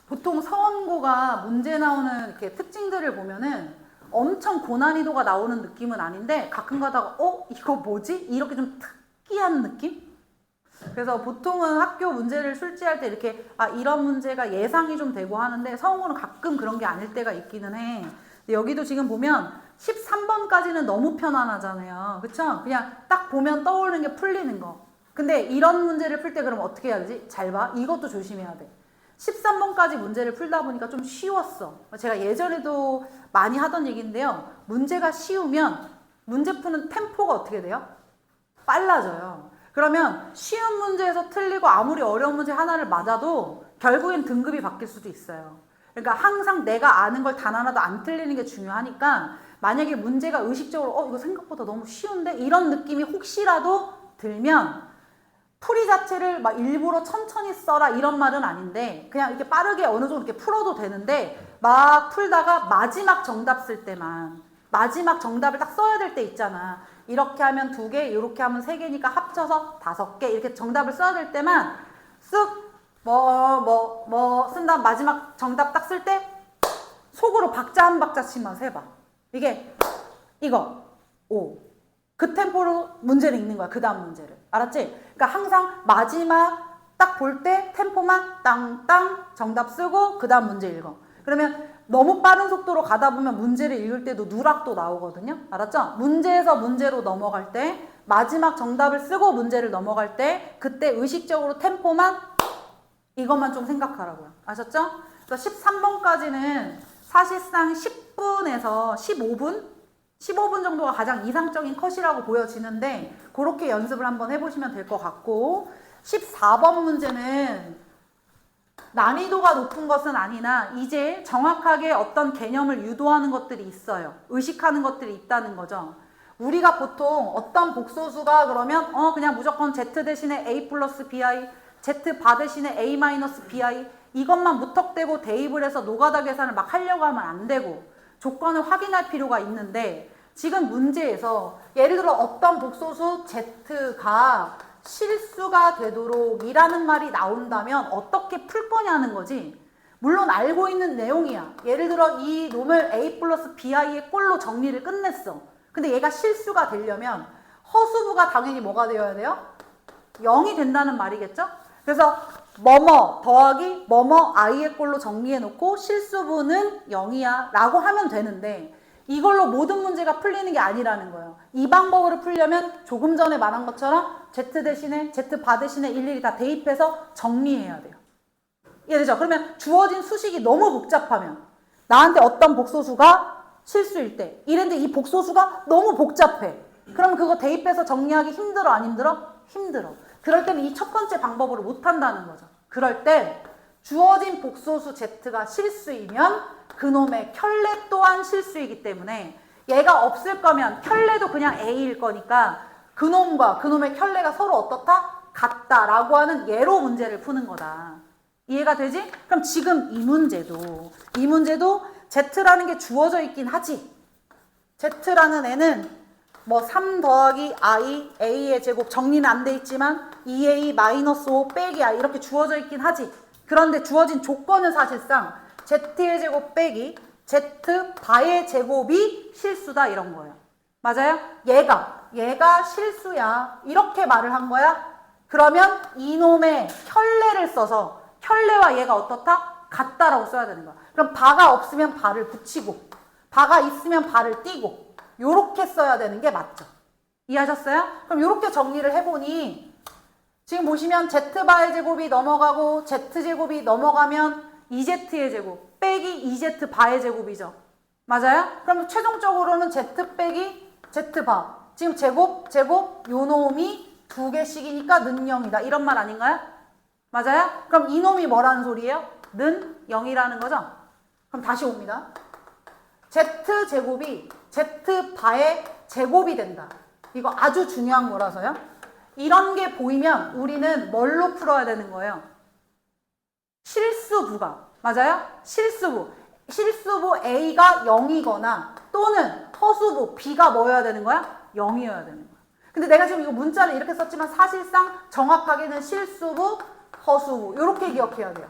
보통 서원고가 문제 나오는 이렇게 특징들을 보면은 엄청 고난이도가 나오는 느낌은 아닌데 가끔 가다가 이거 뭐지? 이렇게 좀 특이한 느낌? 그래서 보통은 학교 문제를 출제할 때 이렇게 이런 문제가 예상이 좀 되고 하는데 서원고는 가끔 그런 게 아닐 때가 있기는 해. 근데 여기도 지금 보면 13번까지는 너무 편안하잖아요. 그쵸? 그냥 딱 보면 떠오르는 게 풀리는 거. 근데 이런 문제를 풀 때 그럼 어떻게 해야 되지? 잘 봐. 이것도 조심해야 돼. 13번까지 문제를 풀다 보니까 좀 쉬웠어. 제가 예전에도 많이 하던 얘기인데요. 문제가 쉬우면 문제 푸는 템포가 어떻게 돼요? 빨라져요. 그러면 쉬운 문제에서 틀리고 아무리 어려운 문제 하나를 맞아도 결국엔 등급이 바뀔 수도 있어요. 그러니까 항상 내가 아는 걸 단 하나도 안 틀리는 게 중요하니까 만약에 문제가 의식적으로 이거 생각보다 너무 쉬운데 이런 느낌이 혹시라도 들면 풀이 자체를 막 일부러 천천히 써라 이런 말은 아닌데 그냥 이렇게 빠르게 어느 정도 이렇게 풀어도 되는데 막 풀다가 마지막 정답 쓸 때만 마지막 정답을 딱 써야 될 때 있잖아. 이렇게 하면 2개, 이렇게 하면 3개니까 합쳐서 5개 이렇게 정답을 써야 될 때만 쓱 쓴 다음 마지막 정답 딱 쓸 때 속으로 박자 한 박자씩만 세봐. 이거 5. 그 템포로 문제를 읽는 거야. 그 다음 문제를. 알았지? 그러니까 항상 마지막 딱 볼 때 템포만 땅땅 정답 쓰고 그 다음 문제 읽어. 그러면 너무 빠른 속도로 가다 보면 문제를 읽을 때도 누락도 나오거든요. 알았죠? 문제에서 문제로 넘어갈 때 마지막 정답을 쓰고 문제를 넘어갈 때 그때 의식적으로 템포만 이것만 좀 생각하라고요. 아셨죠? 그래서 13번까지는 사실상 10분에서 15분 정도가 가장 이상적인 컷이라고 보여지는데 그렇게 연습을 한번 해보시면 될 것 같고 14번 문제는 난이도가 높은 것은 아니나 이제 정확하게 어떤 개념을 유도하는 것들이 있어요. 의식하는 것들이 있다는 거죠. 우리가 보통 어떤 복소수가 그러면 그냥 무조건 Z 대신에 A 플러스 BI, Z 바 대신에 A 마이너스 BI 이것만 무턱대고 대입을 해서 노가다 계산을 막 하려고 하면 안 되고 조건을 확인할 필요가 있는데 지금 문제에서 예를 들어 어떤 복소수 Z가 실수가 되도록 이라는 말이 나온다면 어떻게 풀 거냐는 거지. 물론 알고 있는 내용이야. 예를 들어 이 놈을 A 플러스 BI의 꼴로 정리를 끝냈어. 근데 얘가 실수가 되려면 허수부가 당연히 뭐가 되어야 돼요? 0이 된다는 말이겠죠? 그래서 뭐뭐 더하기 뭐뭐 i의 꼴로 정리해 놓고 실수부는 0이야 라고 하면 되는데 이걸로 모든 문제가 풀리는 게 아니라는 거예요. 이 방법으로 풀려면 조금 전에 말한 것처럼 Z 대신에 Z 바 대신에 일일이 다 대입해서 정리해야 돼요. 이해되죠? 그러면 주어진 수식이 너무 복잡하면 나한테 어떤 복소수가 실수일 때 이랬는데 이 복소수가 너무 복잡해. 그럼 그거 대입해서 정리하기 힘들어 안 힘들어? 힘들어. 그럴 때는 이 첫 번째 방법으로 못한다는 거죠. 그럴 때 주어진 복소수 Z가 실수이면 그놈의 켤레 또한 실수이기 때문에 얘가 없을 거면 켤레도 그냥 A일 거니까 그놈과 그놈의 켤레가 서로 어떻다? 같다라고 하는 예로 문제를 푸는 거다. 이해가 되지? 그럼 지금 이 문제도 Z라는 게 주어져 있긴 하지. Z라는 애는 뭐 3 더하기 I, A의 제곱 정리는 안 돼 있지만 2A 마이너스 5 빼기 I 이렇게 주어져 있긴 하지. 그런데 주어진 조건은 사실상 Z의 제곱 빼기 Z 바의 제곱이 실수다 이런 거예요. 맞아요? 얘가 실수야. 이렇게 말을 한 거야. 그러면 이놈의 켤레를 써서 켤레와 얘가 어떻다? 같다라고 써야 되는 거야. 그럼 바가 없으면 바를 붙이고 바가 있으면 바를 띄고 요렇게 써야 되는 게 맞죠. 이해하셨어요? 그럼 요렇게 정리를 해보니 지금 보시면 Z바의 제곱이 넘어가고 Z제곱이 넘어가면 2Z의 제곱 빼기 2Z 바의 제곱이죠. 맞아요? 그럼 최종적으로는 Z 빼기 Z 바 지금 제곱 요 놈이 2개씩이니까 는 0이다. 이런 말 아닌가요? 맞아요? 그럼 이 놈이 뭐라는 소리예요? 는 0이라는 거죠? 그럼 다시 옵니다. Z제곱이 Z바의 제곱이 된다. 이거 아주 중요한 거라서요. 이런 게 보이면 우리는 뭘로 풀어야 되는 거예요? 실수부가. 맞아요? 실수부 A가 0이거나 또는 허수부 B가 뭐여야 되는 거야? 0이어야 되는 거야. 근데 내가 지금 이거 문자를 이렇게 썼지만 사실상 정확하게는 실수부, 허수부 이렇게 기억해야 돼요.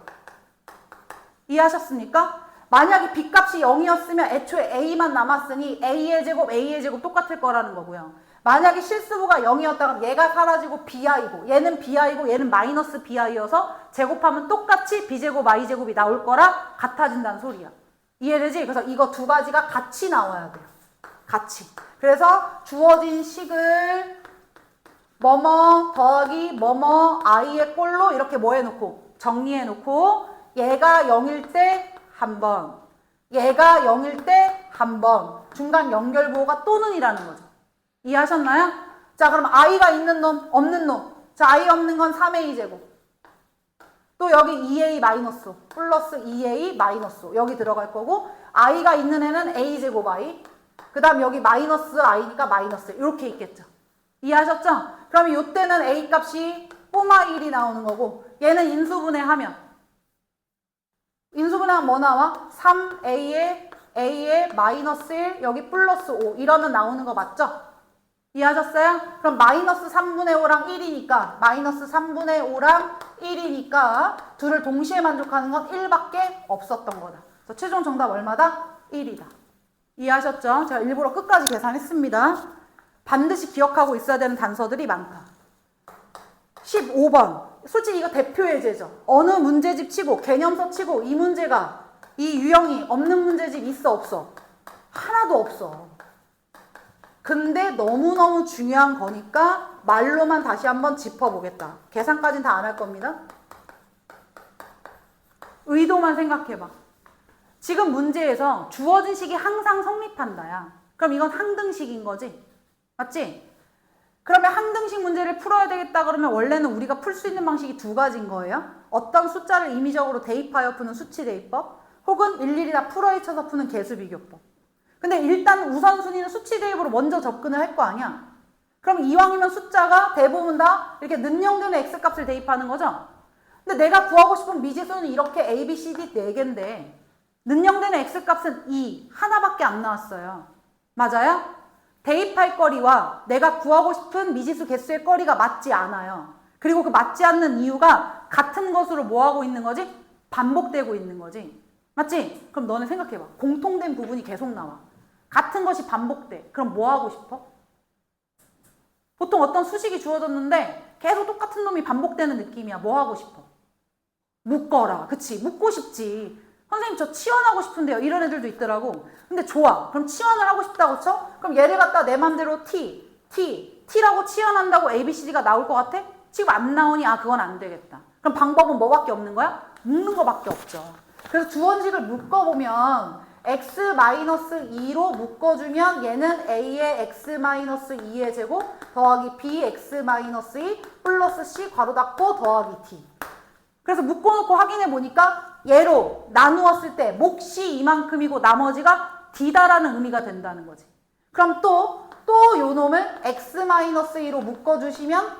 이해하셨습니까? 만약에 B값이 0이었으면 애초에 A만 남았으니 A의 제곱 똑같을 거라는 거고요. 만약에 실수부가 0이었다면 얘가 사라지고 Bi고 얘는 Bi고 얘는 마이너스 Bi여서 제곱하면 똑같이 B제곱 I제곱이 나올 거라 같아진다는 소리야. 이해되지? 그래서 이거 두 가지가 같이 나와야 돼요. 같이. 그래서 주어진 식을 뭐뭐 더하기 뭐뭐 I의 꼴로 이렇게 뭐 해놓고 정리해놓고 얘가 0일 때 한 번, 얘가 0일 때 한 번, 중간 연결부호가 또는이라는 거죠. 이해하셨나요? 자, 그럼 I가 있는 놈, 없는 놈. 자, I 없는 건 3A 제곱. 또 여기 2A 마이너스 플러스 2A 마이너스 여기 들어갈 거고 I가 있는 애는 A 제곱 I. 그 다음 여기 마이너스 I니까 마이너스 이렇게 있겠죠. 이해하셨죠? 그럼 이때는 A 값이 꼬마 1이 나오는 거고 얘는 인수분해하면 인수분해하면 뭐 나와? 3A에 마이너스 1 여기 플러스 5 이러면 나오는 거 맞죠? 이해하셨어요? 그럼 마이너스 3분의 5랑 1이니까 마이너스 3분의 5랑 1이니까 둘을 동시에 만족하는 건 1밖에 없었던 거다. 그래서 최종 정답 얼마다? 1이다. 이해하셨죠? 제가 일부러 끝까지 계산했습니다. 반드시 기억하고 있어야 되는 단서들이 많다. 15번. 솔직히 이거 대표 예제죠. 어느 문제집 치고 개념서 치고 이 문제가 이 유형이 없는 문제집 있어 없어? 하나도 없어. 근데 너무너무 중요한 거니까 말로만 다시 한번 짚어보겠다. 계산까지는 다 안 할 겁니다. 의도만 생각해봐. 지금 문제에서 주어진 식이 항상 성립한다야. 그럼 이건 항등식인 거지. 맞지? 그러면 항등식 문제를 풀어야 되겠다 그러면 원래는 우리가 풀 수 있는 방식이 두 가지인 거예요. 어떤 숫자를 임의적으로 대입하여 푸는 수치 대입법 혹은 일일이 다 풀어헤쳐서 푸는 개수 비교법. 근데 일단 우선순위는 수치 대입으로 먼저 접근을 할 거 아니야. 그럼 이왕이면 숫자가 대부분 다 이렇게 능력되는 x값을 대입하는 거죠. 근데 내가 구하고 싶은 미지수는 이렇게 a, b, c, d 4개인데 능력되는 x값은 2, 하나밖에 안 나왔어요. 맞아요? 대입할 거리와 내가 구하고 싶은 미지수 개수의 거리가 맞지 않아요. 그리고 그 맞지 않는 이유가 같은 것으로 뭐 하고 있는 거지? 반복되고 있는 거지. 맞지? 그럼 너네 생각해봐. 공통된 부분이 계속 나와. 같은 것이 반복돼. 그럼 뭐 하고 싶어? 보통 어떤 수식이 주어졌는데 계속 똑같은 놈이 반복되는 느낌이야. 뭐 하고 싶어? 묶어라. 그치? 묶고 싶지. 선생님 저 치환하고 싶은데요. 이런 애들도 있더라고. 근데 좋아. 그럼 치환을 하고 싶다고 쳐? 그럼 얘를 갖다 내 맘대로 T라고 치환한다고 ABCD가 나올 것 같아? 지금 안 나오니 아 그건 안 되겠다. 그럼 방법은 뭐밖에 없는 거야? 묶는 거밖에 없죠. 그래서 두 원식을 묶어보면 x-2로 묶어주면 얘는 a의 x-2의 제곱 더하기 bx-2 플러스 c 괄호 닫고 더하기 t. 그래서 묶어놓고 확인해 보니까 얘로 나누었을 때 몫이 이만큼이고 나머지가 d다라는 의미가 된다는 거지. 그럼 또 요 놈을 x-2로 묶어주시면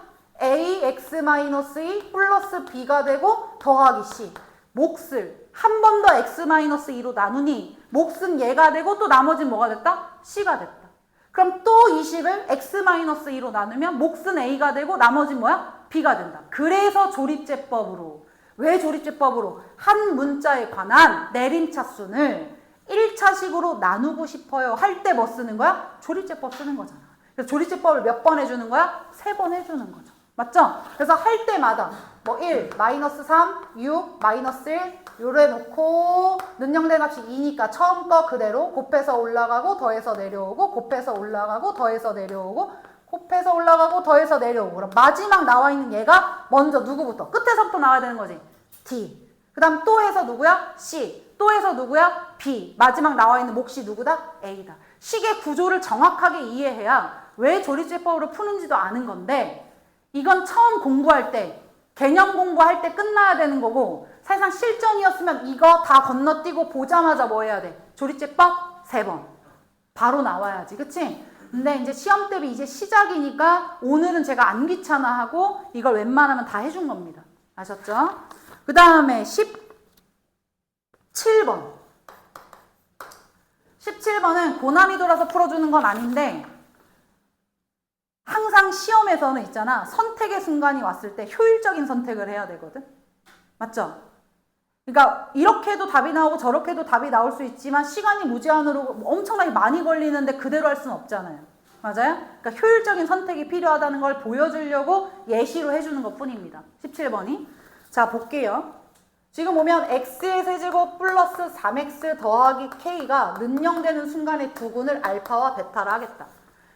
a x-2 플러스 b가 되고 더하기 c. 몫을 한 번 더 x-2로 나누니 몫은 얘가 되고 또 나머지는 뭐가 됐다? c가 됐다. 그럼 또 이 식을 x-2로 나누면 몫은 a가 되고 나머지는 뭐야? b가 된다. 그래서 조립제법으로. 왜 조립제법으로? 한 문자에 관한 내림차순을 1차식으로 나누고 싶어요. 할 때 뭐 쓰는 거야? 조립제법 쓰는 거잖아. 그래서 조립제법을 몇 번 해주는 거야? 3번 해주는 거죠. 맞죠? 그래서 할 때마다 뭐 1, 마이너스 3, 6, 마이너스 1 요래 놓고 능력된 값이 2니까 처음 거 그대로 곱해서 올라가고 더해서 내려오고 곱해서 올라가고 더해서 내려오고 곱해서 올라가고 더해서 내려오고 그럼 마지막 나와 있는 얘가 먼저 누구부터? 끝에서부터 나와야 되는 거지. D. 그 다음 또 해서 누구야? C. 또 해서 누구야? B. 마지막 나와 있는 몫이 누구다? A다. 식의 구조를 정확하게 이해해야 왜 조립제법으로 푸는지도 아는 건데 이건 처음 공부할 때 개념 공부할 때 끝나야 되는 거고 사실상 실전이었으면 이거 다 건너뛰고 보자마자 뭐 해야 돼? 조립제법 3번. 바로 나와야지. 그치? 근데 이제 시험 대비 이제 시작이니까 오늘은 제가 안 귀찮아하고 이걸 웬만하면 다 해준 겁니다. 아셨죠? 그 다음에 17번. 17번은 고난이도라서 풀어주는 건 아닌데 항상 시험에서는 있잖아. 선택의 순간이 왔을 때 효율적인 선택을 해야 되거든. 맞죠? 그러니까 이렇게 해도 답이 나오고 저렇게 해도 답이 나올 수 있지만 시간이 무제한으로 엄청나게 많이 걸리는데 그대로 할 수는 없잖아요. 맞아요? 그러니까 효율적인 선택이 필요하다는 걸 보여주려고 예시로 해주는 것 뿐입니다. 17번이. 자, 볼게요. 지금 보면 x의 세제곱 플러스 3x 더하기 k가 능령되는 순간에 두근을 알파와 베타라 하겠다.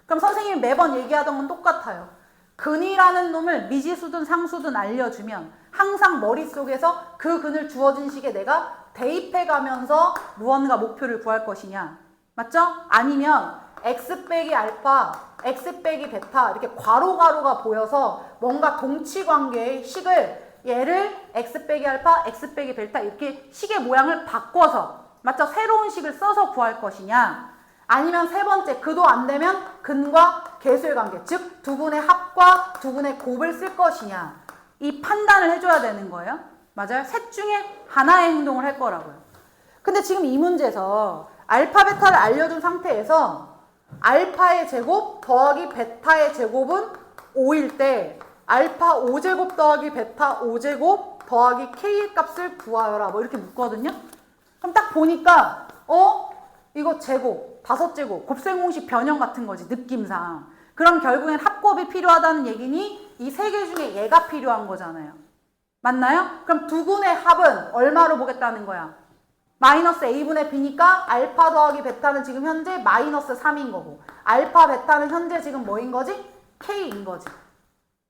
그럼 선생님이 매번 얘기하던 건 똑같아요. 근이라는 놈을 미지수든 상수든 알려주면 항상 머릿속에서 그 근을 주어진 식에 내가 대입해가면서 무언가 목표를 구할 것이냐. 맞죠? 아니면 x 빼기 알파, x 빼기 베타 이렇게 괄호가 보여서 뭔가 동치관계의 식을 얘를 x 빼기 알파, x 빼기 베타 이렇게 식의 모양을 바꿔서 맞죠? 새로운 식을 써서 구할 것이냐. 아니면 세 번째, 그도 안 되면 근과 계수의 관계, 즉 두근의 합과 두근의 곱을 쓸 것이냐. 이 판단을 해줘야 되는 거예요. 맞아요? 셋 중에 하나의 행동을 할 거라고요. 근데 지금 이 문제에서 알파, 베타를 알려준 상태에서 알파의 제곱 더하기 베타의 제곱은 5일 때 알파 5제곱 더하기 베타 5제곱 더하기 k의 값을 구하여라. 뭐 이렇게 묻거든요. 그럼 딱 보니까 이거 제곱, 5제곱, 곱셈공식 변형 같은 거지, 느낌상. 그럼 결국엔 합곱이 필요하다는 얘기니 이 세 개 중에 얘가 필요한 거잖아요. 맞나요? 그럼 두근의 합은 얼마로 보겠다는 거야? 마이너스 a분의 b니까 알파 더하기 베타는 지금 현재 마이너스 3인 거고 알파 베타는 현재 지금 뭐인 거지? k인 거지.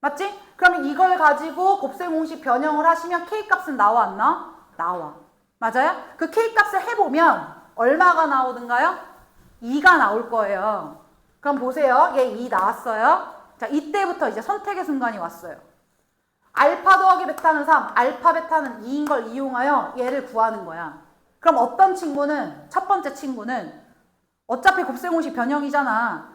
맞지? 그러면 이걸 가지고 곱셈공식 변형을 하시면 k 값은 나와 안 나와? 나와. 맞아요? 그 k 값을 해보면 얼마가 나오던가요? 2가 나올 거예요. 그럼 보세요. 얘 2 나왔어요. 자, 이때부터 이제 선택의 순간이 왔어요. 알파 더하기 베타는 3, 알파 베타는 2인 걸 이용하여 얘를 구하는 거야. 그럼 어떤 친구는, 첫 번째 친구는 어차피 곱셈공식 변형이잖아.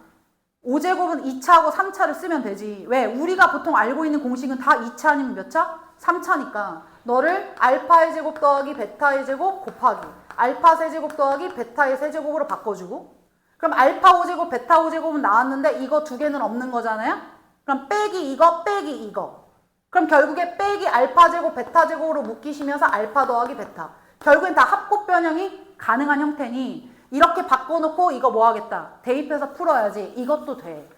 5제곱은 2차하고 3차를 쓰면 되지. 왜? 우리가 보통 알고 있는 공식은 다 2차 아니면 몇 차? 3차니까. 너를 알파의 제곱 더하기 베타의 제곱 곱하기 알파 세제곱 더하기 베타의 세제곱으로 바꿔주고 그럼 알파 5제곱 베타 5제곱은 나왔는데 이거 두 개는 없는 거잖아요. 그럼 빼기 이거 빼기 이거. 그럼 결국에 빼기 알파 제곱 베타 제곱으로 묶이시면서 알파 더하기 베타. 결국엔 다 합곱 변형이 가능한 형태니 이렇게 바꿔놓고 이거 뭐 하겠다. 대입해서 풀어야지. 이것도 돼.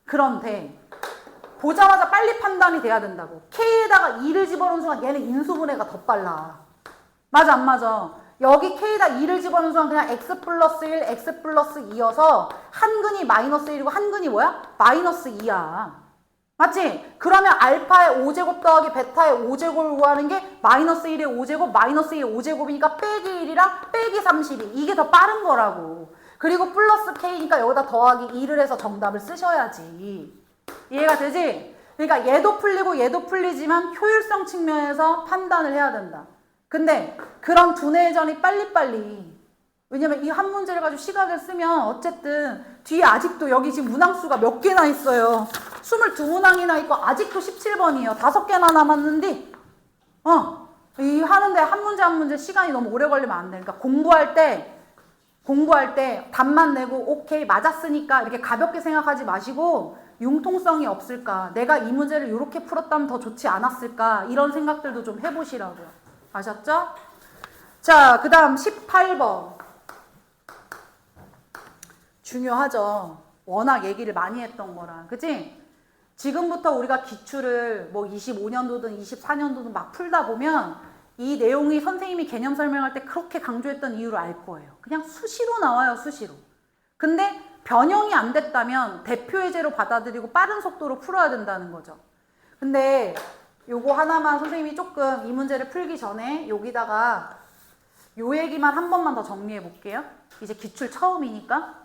그런데 보자마자 빨리 판단이 돼야 된다고. K에다가 2를 집어넣은 순간 얘는 인수분해가 더 빨라. 맞아 안 맞아? 여기 K에다 2를 집어넣은 순간 그냥 X 플러스 1, X 플러스 2여서 한 근이 마이너스 1이고 한 근이 뭐야? 마이너스 2야. 맞지? 그러면 알파의 5제곱 더하기 베타의 5제곱을 구하는 게 마이너스 1의 5제곱, 마이너스 2의 5제곱이니까 빼기 1이랑 빼기 32. 이게 더 빠른 거라고. 그리고 플러스 K니까 여기다 더하기 2를 해서 정답을 쓰셔야지. 이해가 되지? 그러니까 얘도 풀리고 얘도 풀리지만 효율성 측면에서 판단을 해야 된다. 근데 그런 두뇌전이 빨리빨리. 왜냐면 이 한 문제를 가지고 시각을 쓰면 어쨌든 뒤에 아직도 여기 지금 문항수가 몇 개나 있어요. 22문항이나 있고 아직도 17번이에요. 5개나 남았는데 이 하는데 한 문제 한 문제 시간이 너무 오래 걸리면 안 돼. 그러니까 공부할 때 답만 내고 오케이 맞았으니까 이렇게 가볍게 생각하지 마시고 융통성이 없을까? 내가 이 문제를 이렇게 풀었다면 더 좋지 않았을까? 이런 생각들도 좀 해보시라고요. 아셨죠? 자, 그 다음 18번. 중요하죠. 워낙 얘기를 많이 했던 거라. 그치? 지금부터 우리가 기출을 뭐 25년도든 24년도든 막 풀다 보면 이 내용이 선생님이 개념 설명할 때 그렇게 강조했던 이유를 알 거예요. 그냥 수시로 나와요, 수시로. 근데 변형이 안 됐다면 대표 예제로 받아들이고 빠른 속도로 풀어야 된다는 거죠. 근데 요거 하나만 선생님이 조금 이 문제를 풀기 전에 여기다가 요 얘기만 한 번만 더 정리해 볼게요. 이제 기출 처음이니까.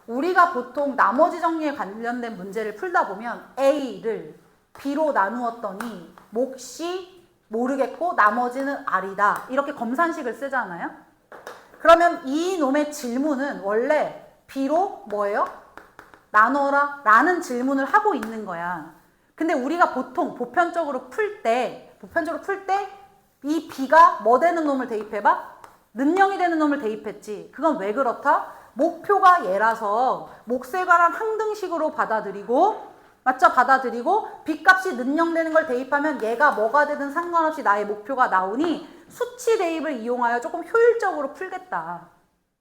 우리가 보통 나머지 정리에 관련된 문제를 풀다 보면 A를 B로 나누었더니 몫이 모르겠고 나머지는 R이다. 이렇게 검산식을 쓰잖아요. 그러면 이 놈의 질문은 원래 B로 뭐예요? 나눠라 라는 질문을 하고 있는 거야. 근데 우리가 보통 보편적으로 풀 때 이 B가 뭐 되는 놈을 대입해봐? 는영이 되는 놈을 대입했지. 그건 왜 그렇다? 목표가 얘라서 몫에 관한 항등식으로 받아들이고 맞죠? 받아들이고 B값이 는영 되는 걸 대입하면 얘가 뭐가 되든 상관없이 나의 목표가 나오니 수치 대입을 이용하여 조금 효율적으로 풀겠다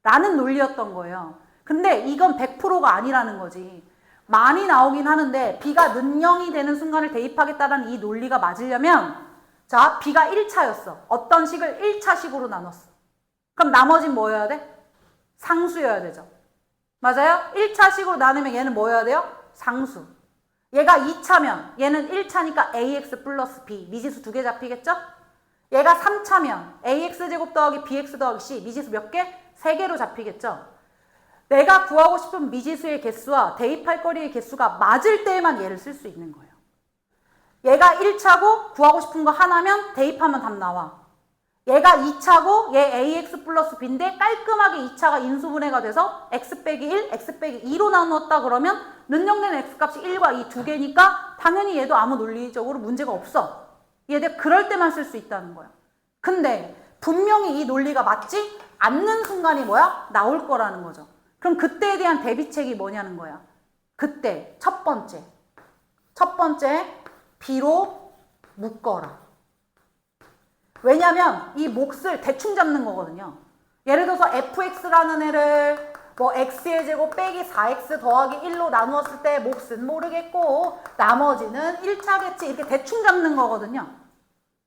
라는 논리였던 거예요. 근데 이건 100%가 아니라는 거지. 많이 나오긴 하는데 B가 는0이 되는 순간을 대입하겠다는 이 논리가 맞으려면 자, B가 1차였어. 어떤 식을 1차식으로 나눴어. 그럼 나머진 뭐여야 돼? 상수여야 되죠. 맞아요? 1차식으로 나누면 얘는 뭐여야 돼요? 상수. 얘가 2차면 얘는 1차니까 ax 플러스 b 미지수 2개 잡히겠죠? 얘가 3차면 ax제곱 더하기 bx 더하기 c 미지수 몇 개? 3개로 잡히겠죠? 내가 구하고 싶은 미지수의 개수와 대입할 거리의 개수가 맞을 때에만 얘를 쓸 수 있는 거예요. 얘가 1차고 구하고 싶은 거 하나면 대입하면 답 나와. 얘가 2차고 얘 ax 플러스 b인데 깔끔하게 2차가 인수분해가 돼서 x 빼기 1, x 빼기 2로 나누었다 그러면 는영된 x값이 1과 2 두 개니까 당연히 얘도 아무 논리적으로 문제가 없어. 얘들 그럴 때만 쓸 수 있다는 거야. 근데 분명히 이 논리가 맞지 않는 순간이 뭐야? 나올 거라는 거죠. 그럼 그때에 대한 대비책이 뭐냐는 거야. 그때 첫 번째 B로 묶어라. 왜냐면 이 몫을 대충 잡는 거거든요. 예를 들어서 fx라는 애를 뭐 x의 제곱 빼기 4x 더하기 1로 나누었을 때 몫은 모르겠고 나머지는 1차겠지 이렇게 대충 잡는 거거든요.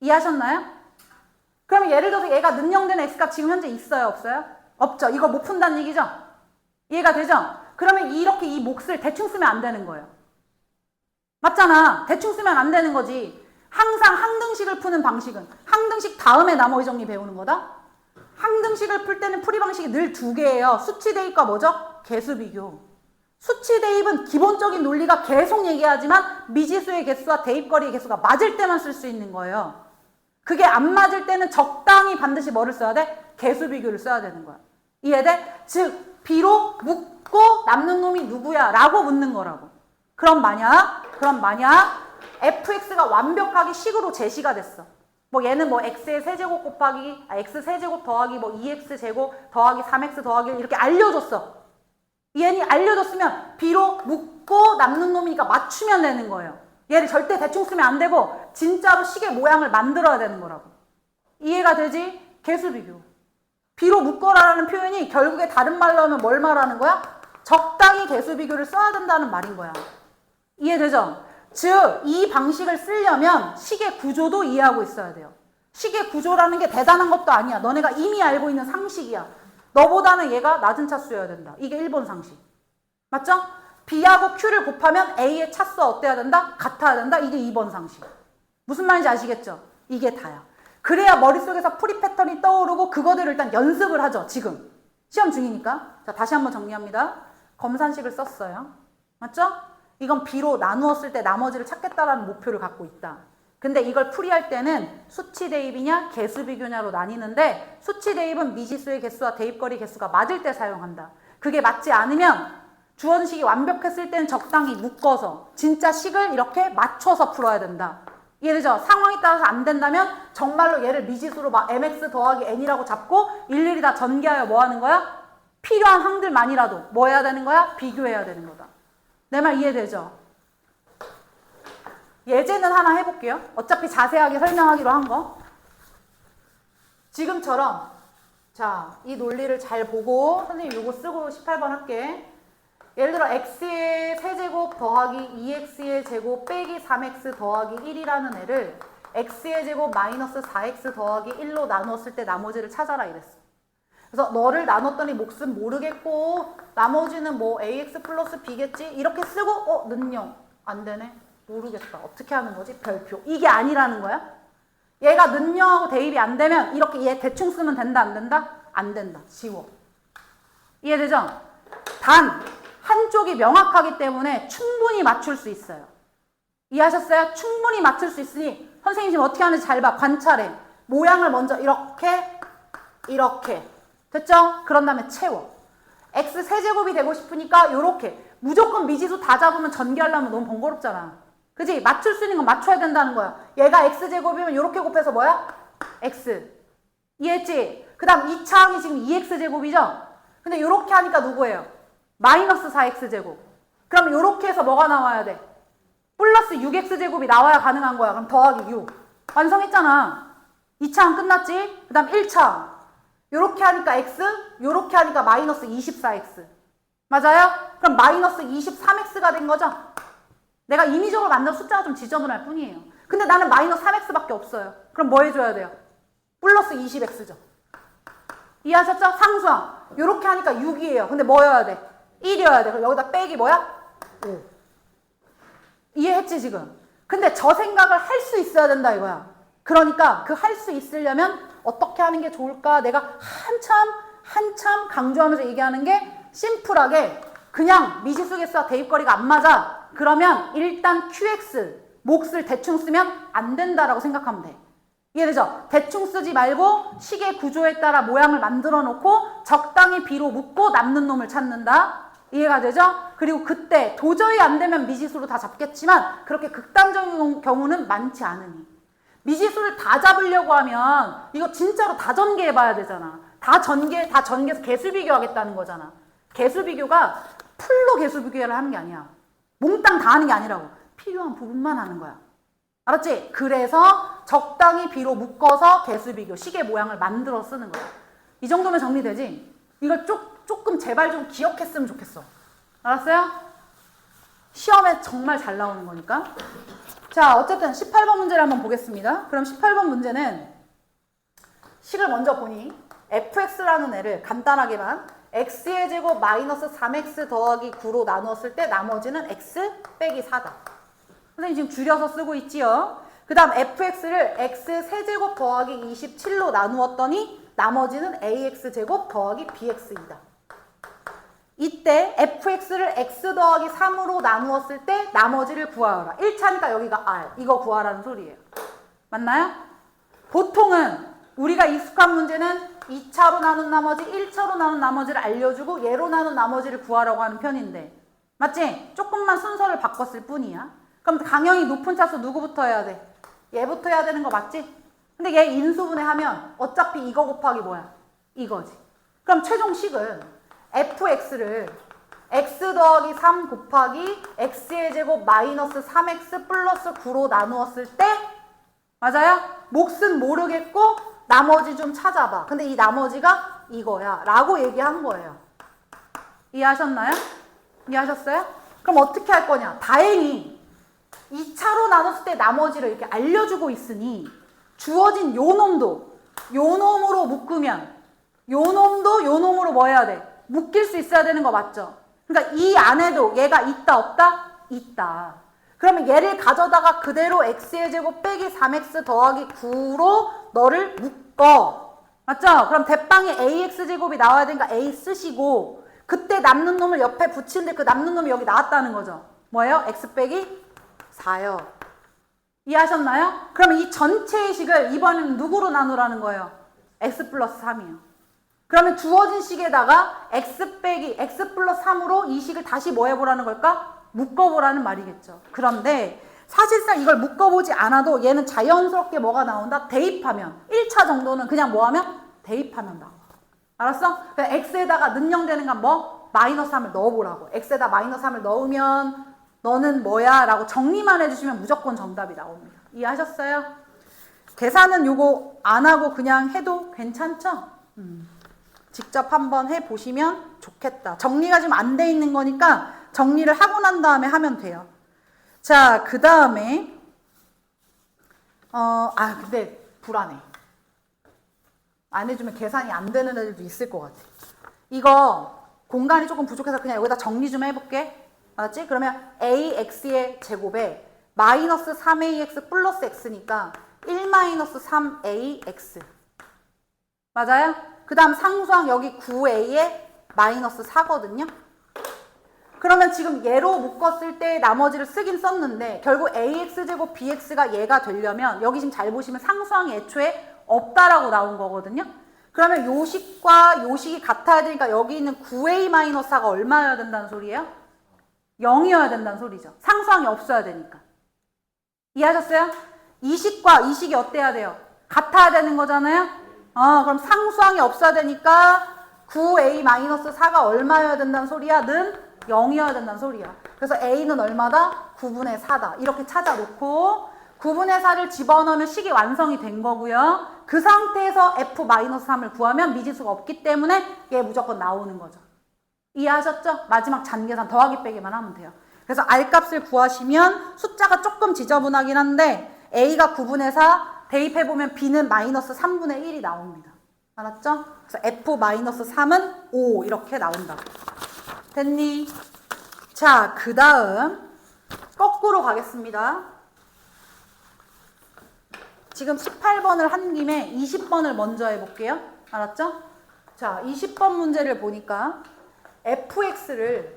이해하셨나요? 그럼 예를 들어서 얘가 능령된 x값 지금 현재 있어요? 없어요? 없죠. 이거 못 푼다는 얘기죠? 이해가 되죠? 그러면 이렇게 이 몫을 대충 쓰면 안 되는 거예요. 맞잖아. 대충 쓰면 안 되는 거지. 항상 항등식을 푸는 방식은 항등식 다음에 나머지 정리 배우는 거다. 항등식을 풀 때는 풀이 방식이 늘 두 개예요. 수치 대입과 뭐죠? 개수 비교. 수치 대입은 기본적인 논리가 계속 얘기하지만 미지수의 개수와 대입거리의 개수가 맞을 때만 쓸 수 있는 거예요. 그게 안 맞을 때는 적당히 반드시 뭐를 써야 돼? 개수 비교를 써야 되는 거야. 이해돼? 즉 B로 묻고 남는 놈이 누구야? 라고 묻는 거라고. 그럼 만약 fx가 완벽하게 식으로 제시가 됐어. 뭐 얘는 뭐 x의 세제곱 곱하기 x 세제곱 더하기 뭐 2x 제곱 더하기 3x 더하기 1 이렇게 알려줬어. 얘는 알려줬으면 B로 묶고 남는 놈이니까 맞추면 되는 거예요. 얘를 절대 대충 쓰면 안 되고 진짜로 식의 모양을 만들어야 되는 거라고. 이해가 되지? 개수 비교. B로 묶어라라는 표현이 결국에 다른 말로 하면 뭘 말하는 거야? 적당히 개수 비교를 써야 된다는 말인 거야. 이해되죠? 즉, 이 방식을 쓰려면 식의 구조도 이해하고 있어야 돼요. 식의 구조라는 게 대단한 것도 아니야. 너네가 이미 알고 있는 상식이야. 너보다는 얘가 낮은 차수여야 된다. 이게 1번 상식. 맞죠? B하고 Q를 곱하면 A의 차수가 어때야 된다? 같아야 된다. 이게 2번 상식. 무슨 말인지 아시겠죠? 이게 다야. 그래야 머릿속에서 풀이 패턴이 떠오르고 그거들을 일단 연습을 하죠. 지금. 시험 중이니까. 자, 다시 한번 정리합니다. 검산식을 썼어요. 맞죠? 이건 B로 나누었을 때 나머지를 찾겠다라는 목표를 갖고 있다. 근데 이걸 풀이할 때는 수치 대입이냐 개수 비교냐로 나뉘는데 수치 대입은 미지수의 개수와 대입거리 개수가 맞을 때 사용한다. 그게 맞지 않으면 주어진 식이 완벽했을 때는 적당히 묶어서 진짜 식을 이렇게 맞춰서 풀어야 된다. 이해되죠? 상황에 따라서 안 된다면 정말로 얘를 미지수로 막 mx 더하기 n이라고 잡고 일일이 다 전개하여 뭐 하는 거야? 필요한 항들만이라도 뭐 해야 되는 거야? 비교해야 되는 거다. 내 말 이해되죠? 예제는 하나 해볼게요. 어차피 자세하게 설명하기로 한 거. 지금처럼 자, 이 논리를 잘 보고 선생님 요거 쓰고 18번 할게. 예를 들어 x의 세제곱 더하기 2x의 제곱 빼기 3x 더하기 1이라는 애를 x의 제곱 마이너스 4x 더하기 1로 나눴을 때 나머지를 찾아라 이랬어. 그래서 너를 나눴더니 몫은 모르겠고 나머지는 뭐 ax 플러스 b겠지? 이렇게 쓰고 는영 안 되네? 모르겠다. 어떻게 하는 거지? 별표. 이게 아니라는 거야? 얘가 는영하고 대입이 안 되면 이렇게 얘 대충 쓰면 된다 안 된다? 안 된다. 지워. 이해되죠? 단 한쪽이 명확하기 때문에 충분히 맞출 수 있어요. 이해하셨어요? 충분히 맞출 수 있으니 선생님 지금 어떻게 하는지 잘 봐. 관찰해. 모양을 먼저 이렇게 됐죠? 그런 다음에 채워. x 세제곱이 되고 싶으니까 요렇게 무조건 미지수 다 잡으면 전개하려면 너무 번거롭잖아. 그지? 맞출 수 있는 건 맞춰야 된다는 거야. 얘가 x제곱이면 요렇게 곱해서 뭐야? x. 이해했지? 그 다음 2차 항이 지금 2x제곱이죠? 근데 요렇게 하니까 누구예요? 마이너스 4x제곱. 그럼 요렇게 해서 뭐가 나와야 돼? 플러스 6x제곱이 나와야 가능한 거야. 그럼 더하기 6. 완성했잖아. 2차항 끝났지? 그 다음 1차항. 요렇게 하니까 x, 요렇게 하니까 마이너스 24x. 맞아요? 그럼 마이너스 23x가 된 거죠? 내가 임의적으로 만든 숫자가 좀 지저분할 뿐이에요. 근데 나는 마이너스 3x밖에 없어요. 그럼 뭐 해줘야 돼요? 플러스 20x죠. 이해하셨죠? 상수항. 요렇게 하니까 6이에요. 근데 뭐여야 돼? 1이어야 돼. 그럼 여기다 빼기 뭐야? 5. 이해했지 지금? 근데 저 생각을 할 수 있어야 된다 이거야. 그러니까 그 할 수 있으려면 어떻게 하는 게 좋을까? 내가 한참 강조하면서 얘기하는 게 심플하게 그냥 미지수 개수와 대입거리가 안 맞아. 그러면 일단 QX 몫을 대충 쓰면 안 된다라고 생각하면 돼. 이해되죠? 대충 쓰지 말고 식의 구조에 따라 모양을 만들어 놓고 적당히 B로 묶고 남는 놈을 찾는다. 이해가 되죠? 그리고 그때 도저히 안 되면 미지수로 다 잡겠지만 그렇게 극단적인 경우는 많지 않으니. 미지수를 다 잡으려고 하면 이거 진짜로 다 전개해봐야 되잖아. 다 전개해서 개수 비교하겠다는 거잖아. 개수 비교가 풀로 개수 비교를 하는 게 아니야. 몽땅 다 하는 게 아니라고. 필요한 부분만 하는 거야. 알았지? 그래서 적당히 B로 묶어서 개수 비교, 식의 모양을 만들어 쓰는 거야. 이 정도면 정리되지? 이걸 조금 제발 좀 기억했으면 좋겠어. 알았어요? 시험에 정말 잘 나오는 거니까. 자, 어쨌든 18번 문제를 한번 보겠습니다. 그럼 18번 문제는 식을 먼저 보니 fx라는 애를 간단하게만 x의 제곱 마이너스 3x 더하기 9로 나누었을 때 나머지는 x 빼기 4다. 선생님 지금 줄여서 쓰고 있지요. 그 다음 fx를 x 세제곱 더하기 27로 나누었더니 나머지는 ax제곱 더하기 bx이다. 이때 fx를 x 더하기 3으로 나누었을 때 나머지를 구하라. 1차니까 여기가 r. 이거 구하라는 소리예요. 맞나요? 보통은 우리가 익숙한 문제는 2차로 나눈 나머지, 1차로 나눈 나머지를 알려주고 얘로 나눈 나머지를 구하라고 하는 편인데 맞지? 조금만 순서를 바꿨을 뿐이야. 그럼 강형이 높은 차수 누구부터 해야 돼? 얘부터 해야 되는 거 맞지? 근데 얘 인수분해 하면 어차피 이거 곱하기 뭐야? 이거지. 그럼 최종식은 fx를 x 더하기 3 곱하기 x의 제곱 마이너스 3x 플러스 9로 나누었을 때 맞아요? 몫은 모르겠고 나머지 좀 찾아봐. 근데 이 나머지가 이거야 라고 얘기한 거예요. 이해하셨나요? 이해하셨어요? 그럼 어떻게 할 거냐? 다행히 2차로 나눴을 때 나머지를 이렇게 알려주고 있으니 주어진 요 놈도 요 놈으로 묶으면 요 놈도 요 놈으로 뭐 해야 돼? 묶일 수 있어야 되는 거 맞죠? 그러니까 이 안에도 얘가 있다 없다? 있다. 그러면 얘를 가져다가 그대로 x의 제곱 빼기 3x 더하기 9로 너를 묶어. 맞죠? 그럼 대빵에 ax제곱이 나와야 되니까 a 쓰시고 그때 남는 놈을 옆에 붙이는데 그 남는 놈이 여기 나왔다는 거죠. 뭐예요? x 빼기 4요. 이해하셨나요? 그러면 이 전체의 식을 이번에는 누구로 나누라는 거예요? x 플러스 3이요. 그러면 주어진 식에다가 x 플러스 3으로 이 식을 다시 뭐 해보라는 걸까? 묶어보라는 말이겠죠. 그런데 사실상 이걸 묶어보지 않아도 얘는 자연스럽게 뭐가 나온다? 대입하면 1차 정도는 그냥 뭐 하면? 대입하면 나와. 알았어? 그러니까 x에다가 능령되는 건 뭐? 마이너스 3을 넣어보라고. x에다 마이너스 3을 넣으면 너는 뭐야? 라고 정리만 해주시면 무조건 정답이 나옵니다. 이해하셨어요? 계산은 요거 안 하고 그냥 해도 괜찮죠? 직접 한번 해보시면 좋겠다. 정리가 좀 안 돼 있는 거니까 정리를 하고 난 다음에 하면 돼요. 자, 그 다음에 근데 불안해. 안 해주면 계산이 안 되는 애들도 있을 것 같아. 이거 공간이 조금 부족해서 그냥 여기다 정리 좀 해볼게. 알았지? 그러면 ax의 제곱에 마이너스 3ax 플러스 x니까 1 마이너스 3ax. 맞아요? 그 다음 상수항 여기 9a에 마이너스 4거든요. 그러면 지금 얘로 묶었을 때 나머지를 쓰긴 썼는데 결국 ax제곱 bx가 얘가 되려면 여기 지금 잘 보시면 상수항이 애초에 없다라고 나온 거거든요. 그러면 요 식과 요 식이 같아야 되니까 여기 있는 9a-4가 얼마여야 된다는 소리예요? 0이어야 된다는 소리죠. 상수항이 없어야 되니까. 이해하셨어요? 이 식과 이 식이 어때야 돼요? 같아야 되는 거잖아요? 그럼 상수항이 없어야 되니까 9a-4가 얼마여야 된다는 소리야? 는 0이어야 된다는 소리야. 그래서 a는 얼마다? 9분의 4다. 이렇게 찾아놓고 9분의 4를 집어넣으면 식이 완성이 된 거고요. 그 상태에서 F-3을 구하면 미지수가 없기 때문에 얘 무조건 나오는 거죠. 이해하셨죠? 마지막 잔계산 더하기 빼기만 하면 돼요. 그래서 R값을 구하시면 숫자가 조금 지저분하긴 한데 A가 9분의 4 대입해보면 B는 마이너스 3분의 1이 나옵니다. 알았죠? 그래서 F-3은 5 이렇게 나온다고. 됐니? 자, 그 다음 거꾸로 가겠습니다. 지금 18번을 한 김에 20번을 먼저 해볼게요. 알았죠? 자, 20번 문제를 보니까 fx를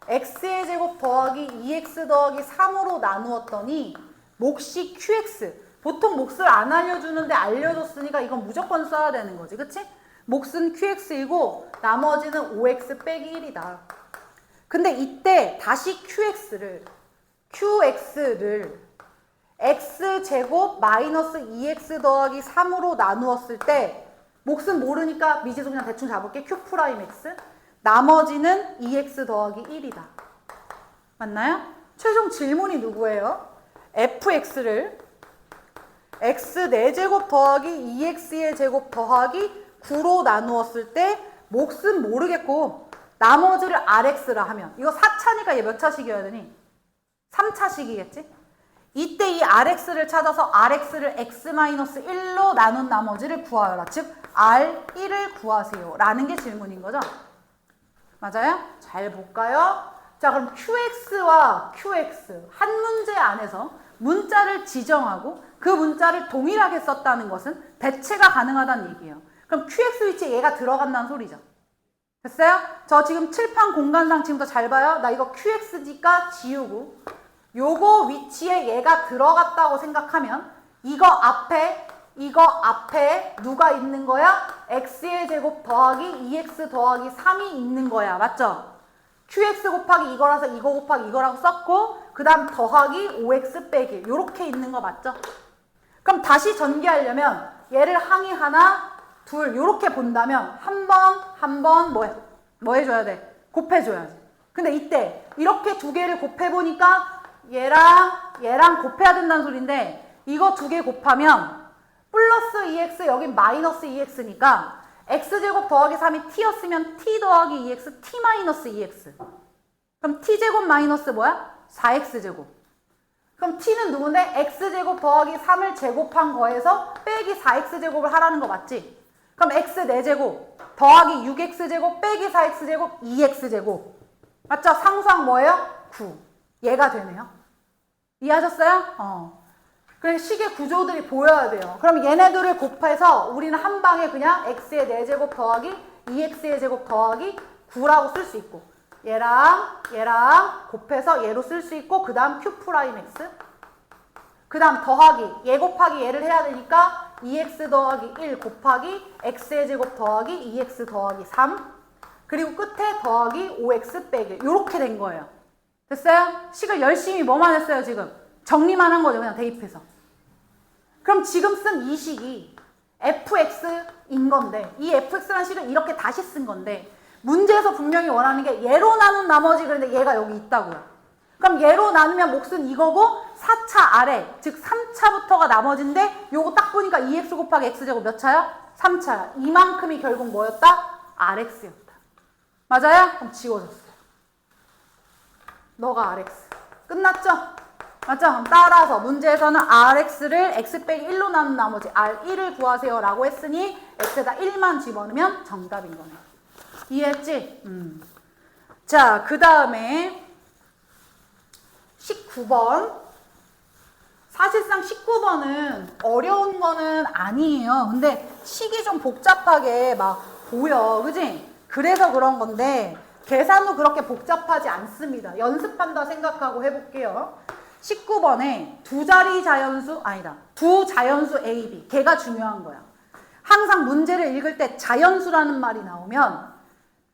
x의 제곱 더하기 2x 더하기 3으로 나누었더니 몫이 qx. 보통 몫을 안 알려주는데 알려줬으니까 이건 무조건 써야 되는 거지. 그치? 몫은 qx이고 나머지는 5x 빼기 1이다. 근데 이때 다시 qx를 x제곱 마이너스 2x 더하기 3으로 나누었을 때 몫은 모르니까 미지수 그냥 대충 잡을게. q'x 나머지는 2x 더하기 1이다. 맞나요? 최종 질문이 누구예요? fx를 x 4제곱 더하기 2x의 제곱 더하기 9로 나누었을 때 몫은 모르겠고 나머지를 rx라 하면 이거 4차니까 얘 몇 차식이어야 되니? 3차식이겠지? 이때 이 rx를 찾아서 rx를 x-1로 나눈 나머지를 구하여라. 즉 r1을 구하세요 라는 게 질문인 거죠. 맞아요? 잘 볼까요? 자, 그럼 qx와 qx 한 문제 안에서 문자를 지정하고 그 문자를 동일하게 썼다는 것은 대체가 가능하다는 얘기예요. 그럼 qx 위치에 얘가 들어간다는 소리죠. 됐어요? 저 지금 칠판 공간상 지금부터 잘 봐요. 나 이거 qx니까 지우고 요거 위치에 얘가 들어갔다고 생각하면 이거 앞에 누가 있는 거야? x의 제곱 더하기 2x 더하기 3이 있는 거야. 맞죠? qx 곱하기 이거라서 이거 곱하기 이거라고 썼고 그 다음 더하기 5x 빼기 요렇게 있는 거 맞죠? 그럼 다시 전개하려면 얘를 항이 하나 둘 요렇게 본다면 한 번 뭐 해줘야 돼? 곱해줘야지. 근데 이때 이렇게 두 개를 곱해보니까 얘랑 곱해야 된다는 소린데 이거 두 개 곱하면 플러스 2x 여긴 마이너스 2x니까 x제곱 더하기 3이 t였으면 t 더하기 2x t 마이너스 2x 그럼 t제곱 마이너스 뭐야? 4x제곱 그럼 t는 누군데? x제곱 더하기 3을 제곱한 거에서 빼기 4x제곱을 하라는 거 맞지? 그럼 x 4제곱 더하기 6x제곱 빼기 4x제곱 2x제곱 맞죠? 상수항 뭐예요? 9 얘가 되네요. 이해하셨어요? 그래서 식의 구조들이 보여야 돼요. 그럼 얘네들을 곱해서 우리는 한 방에 그냥 x의 4제곱 더하기 2x의 제곱 더하기 9라고 쓸 수 있고 얘랑 곱해서 얘로 쓸 수 있고 그 다음 q'x 그 다음 더하기 얘 곱하기 얘를 해야 되니까 2x 더하기 1 곱하기 x의 제곱 더하기 2x 더하기 3 그리고 끝에 더하기 5x 빼기 요렇게 된 거예요. 됐어요? 식을 열심히 뭐만 했어요 지금? 정리만 한 거죠 그냥 대입해서. 그럼 지금 쓴 이 식이 fx인 건데 이 fx라는 식을 이렇게 다시 쓴 건데 문제에서 분명히 원하는 게 얘로 나눈 나머지 그런데 얘가 여기 있다고요. 그럼 얘로 나누면 몫은 이거고 4차 아래 즉 3차부터가 나머지인데 요거 딱 보니까 2x 곱하기 x제곱 몇 차야? 3차야. 이만큼이 결국 뭐였다? rx였다. 맞아요? 그럼 지워졌어요. 너가 rx. 끝났죠? 맞죠? 그럼 따라서 문제에서는 rx를 x 빼기 1로 나눈 나머지 r1을 구하세요 라고 했으니 x에다 1만 집어넣으면 정답인 거네. 이해했지? 자, 그 다음에 19번. 사실상 19번은 어려운 거는 아니에요. 근데 식이 좀 복잡하게 막 보여. 그지? 그래서 그런 건데 계산도 그렇게 복잡하지 않습니다. 연습한다 생각하고 해볼게요. 19번에 두 자연수 A, B. 걔가 중요한 거야. 항상 문제를 읽을 때 자연수라는 말이 나오면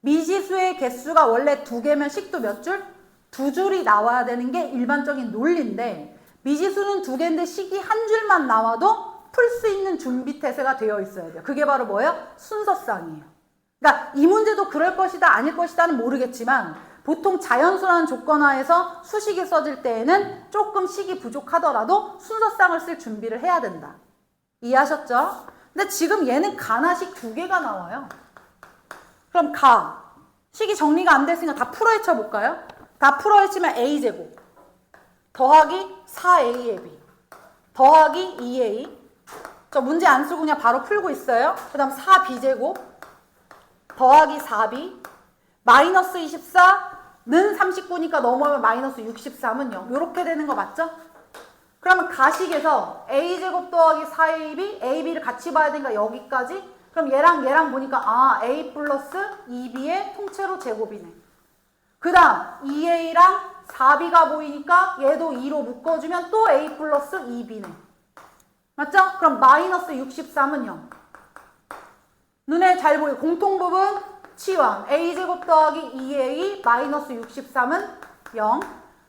미지수의 개수가 원래 2개면 식도 몇 줄? 2줄이 나와야 되는 게 일반적인 논리인데 미지수는 2개인데 식이 한 줄만 나와도 풀 수 있는 준비 태세가 되어 있어야 돼요. 그게 바로 뭐예요? 순서상이에요. 그러니까 이 문제도 그럴 것이다 아닐 것이다는 모르겠지만 보통 자연수라는 조건하에서 수식이 써질 때에는 조금 식이 부족하더라도 순서쌍을 쓸 준비를 해야 된다. 이해하셨죠? 근데 지금 얘는 가나식 2개가 나와요. 그럼 식이 정리가 안 됐으니까 다 풀어헤쳐 볼까요? 다 풀어헤치면 a제곱 더하기 4a의 b 더하기 2a. 저 문제 안 쓰고 그냥 바로 풀고 있어요. 그 다음 4b제곱 더하기 4b 마이너스 24는 39니까 넘어가면 마이너스 63은 0. 이렇게 되는 거 맞죠? 그러면 가식에서 a제곱 더하기 4ab, ab를 같이 봐야 되니까 여기까지. 그럼 얘랑 보니까 a 플러스 2b의 통째로 제곱이네. 그 다음 2a랑 4b가 보이니까 얘도 2로 묶어주면 또 a 플러스 2b네. 맞죠? 그럼 마이너스 63은 0. 눈에 잘 보여. 공통부분 치환. a제곱 더하기 2a 마이너스 63은 0.